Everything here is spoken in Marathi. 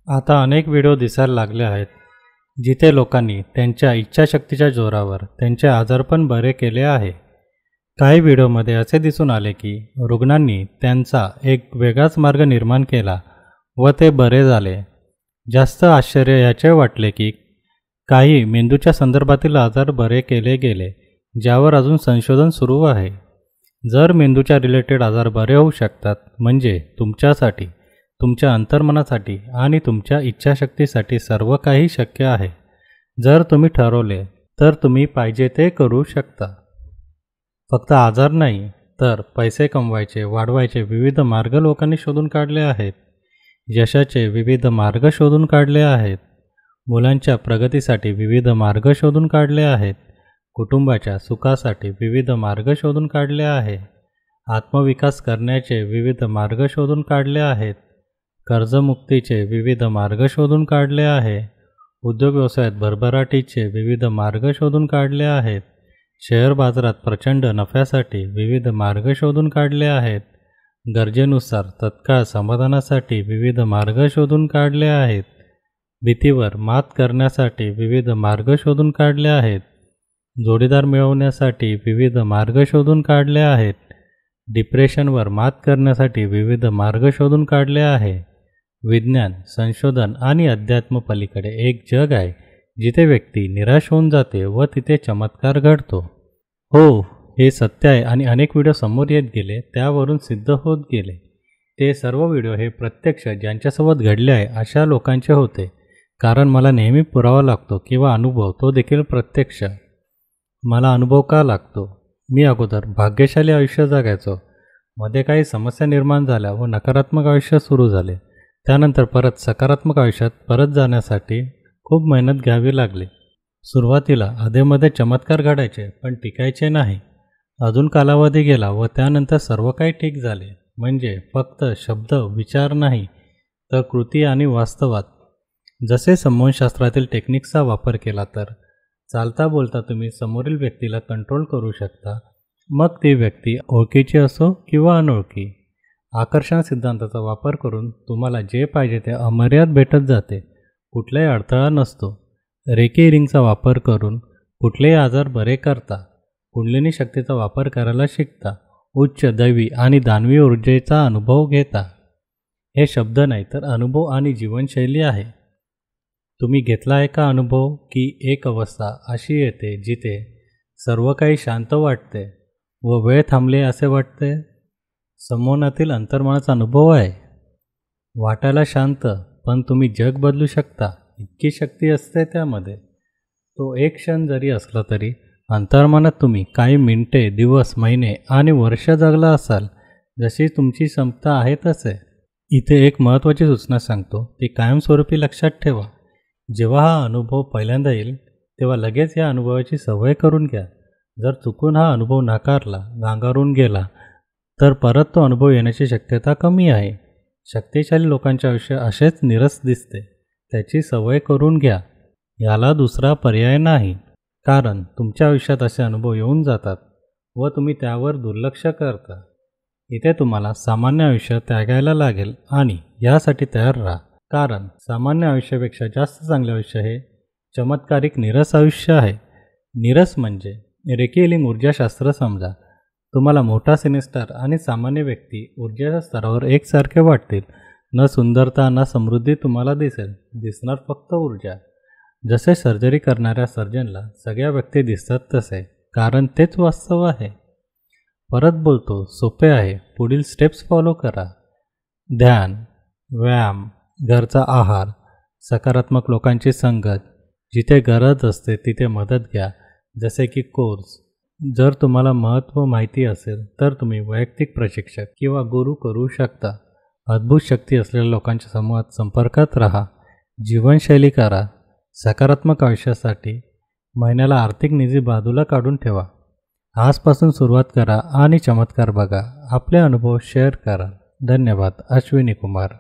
आता अनेक व्हिडिओ दिसायला लागले आहेत जिथे लोकांनी त्यांच्या इच्छाशक्तीच्या जोरावर त्यांचे आजारपण बरे केले आहे। काही व्हिडिओमध्ये असे दिसून आले की रुग्णांनी त्यांचा एक वेगळाच मार्ग निर्माण केला व ते बरे झाले। जास्त आश्चर्य याचे वाटले की काही मेंदूच्या संदर्भातील आजार बरे केले गेले ज्यावर अजून संशोधन सुरू आहे। जर मेंदूच्या रिलेटेड आजार बरे होऊ शकतात म्हणजे तुमच्यासाठी, तुमच्या अंतर्मनासाठी आणि तुमच्या इच्छाशक्तीसाठी सर्व काही शक्य आहे। जर तुम्ही ठरवले तर तुम्ही पाहिजे ते करू शकता। फक्त आजार नाही तर पैसे कमवायचे, वाढवायचे विविध मार्ग लोकांनी शोधून काढले आहेत। यशाचे विविध मार्ग शोधून काढले आहेत। मुलांच्या प्रगतीसाठी विविध मार्ग शोधून काढले आहेत। कुटुंबाच्या सुखासाठी विविध मार्ग शोधून काढले आहेत। आत्मविकास करण्याचे विविध मार्ग शोधून काढले आहेत। कर्जमुक्तीचे विविध मार्ग शोधून काढले आहे। उद्योग व्यवसायात भरभराटीचे विविध मार्ग शोधून काढले आहेत। शेअर बाजारात प्रचंड नफ्यासाठी विविध मार्ग शोधून काढले आहेत। गरजेनुसार तत्काळ समाधानासाठी विविध मार्ग शोधून काढले आहेत। भीतीवर मात करण्यासाठी विविध मार्ग शोधून काढले आहेत। जोडीदार मिळवण्यासाठी विविध मार्ग शोधून काढले आहेत। डिप्रेशनवर मात करण्यासाठी विविध मार्ग शोधून काढले आहे। विज्ञान, संशोधन आणि अध्यात्म पलीकडे एक जग आहे जिथे व्यक्ती निराश होऊन जाते व तिथे चमत्कार घडतो। हो, हे सत्य आहे आणि अनेक व्हिडिओ समोर येत गेले, त्यावरून सिद्ध होत गेले। ते सर्व व्हिडिओ हे प्रत्यक्ष ज्यांच्यासोबत घडले आहे अशा लोकांचे होते, कारण मला नेहमी पुरावा लागतो किंवा अनुभव, तो देखील प्रत्यक्ष। मला अनुभव का लागतो? मी अगोदर भाग्यशाली आयुष्य जगायचो, मध्ये काही समस्या निर्माण झाल्या व नकारात्मक आयुष्य सुरू झाले। त्यानंतर परत सकारात्मक आयुष्यात परत जाण्यासाठी खूप मेहनत घ्यावी लागली। सुरुवातीला अधेमध्ये चमत्कार घडायचे पण टिकायचे नाही। अजून कालावधी गेला व त्यानंतर सर्व काही ठीक झाले। म्हणजे फक्त शब्द, विचार नाही तर कृती आणि वास्तवात। जसे संमोहनशास्त्रातील टेक्निक्सचा वापर केला तर चालता बोलता तुम्ही समोरील व्यक्तीला कंट्रोल करू शकता, मग ती व्यक्ती ओळखीची असो किंवा अनोळखी। आकर्षण सिद्धांताचा वापर करून तुम्हाला जे पाहिजे ते अमर्याद भेटत जाते, कुठलाही अडथळा नसतो। रेकी रिंगचा वापर करून कुठलेही आजार बरे करता। कुंडलिनी शक्तीचा वापर करायला शिकता। उच्च दैवी आणि दानवी ऊर्जेचा अनुभव घेता। हे शब्द नाही तर अनुभव आणि जीवनशैली आहे। तुम्ही घेतला आहे का अनुभव की एक अवस्था अशी येते जिथे सर्व काही शांत वाटते व वेळ थांबली असे वाटते? संमोहनातील अंतर्मनाचा अनुभव आहे। वाटायला शांत पण तुम्ही जग बदलू शकता इतकी शक्ती असते त्यामध्ये। तो एक क्षण जरी असला तरी अंतर्मनात तुम्ही काही मिनिटे, दिवस, महिने आणि वर्ष जगला असाल, जशी तुमची क्षमता आहे तसे। इथे एक महत्त्वाची सूचना सांगतो, ती कायमस्वरूपी लक्षात ठेवा। जेव्हा हा अनुभव पहिल्यांदा येईल तेव्हा लगेच या अनुभवाची सवय करून घ्या। जर चुकून हा अनुभव नाकारला, गांगारून गेला तर परत तो अनुभव येण्याची शक्यता कमी आहे। शक्तिशाली लोकांचे आयुष्य असेच निरस दिसते, त्याची सवय करून घ्या। याला दुसरा पर्याय नाही, कारण तुमच्या आयुष्यात असे अनुभव येऊन जातात व तुम्ही त्यावर दुर्लक्ष करता। इथे तुम्हाला सामान्य आयुष्य त्यागायला लागेल आणि यासाठी तयार राहा, कारण सामान्य आयुष्यापेक्षा जास्त चांगले आयुष्य हे चमत्कारिक निरस आयुष्य आहे। निरस म्हणजे रेकी हिलिंग ऊर्जाशास्त्र समजा। तुम्हाला मोठा सिनेस्टार आणि सामान्य व्यक्ती ऊर्जेच्या स्तरावर एकसारखे वाटतील। न सुंदरता ना समृद्धी तुम्हाला दिसेल, दिसणार फक्त ऊर्जा। जसे सर्जरी करणाऱ्या सर्जनला सगळ्या व्यक्ती दिसतात तसे, कारण तेच वास्तव आहे। परत बोलतो, सोपे आहे, पुढील स्टेप्स फॉलो करा। ध्यान, व्यायाम, घरचा आहार, सकारात्मक लोकांची संगत, जिथे गरज असते तिथे मदत घ्या, जसे की कोर्स। जर तुम्हाला महत्त्व माहिती असेल तर तुम्ही वैयक्तिक प्रशिक्षक किंवा गुरु करू शकता। अद्भुत शक्ती असलेल्या लोकांच्या समूहात संपर्कात राहा। जीवनशैली करा। सकारात्मक आयुष्यासाठी महिन्याला आर्थिक निधी बाजूला काढून ठेवा। आजपासून सुरुवात करा आणि चमत्कार बघा। आपले अनुभव शेअर करा। धन्यवाद। अश्विनी कुमार।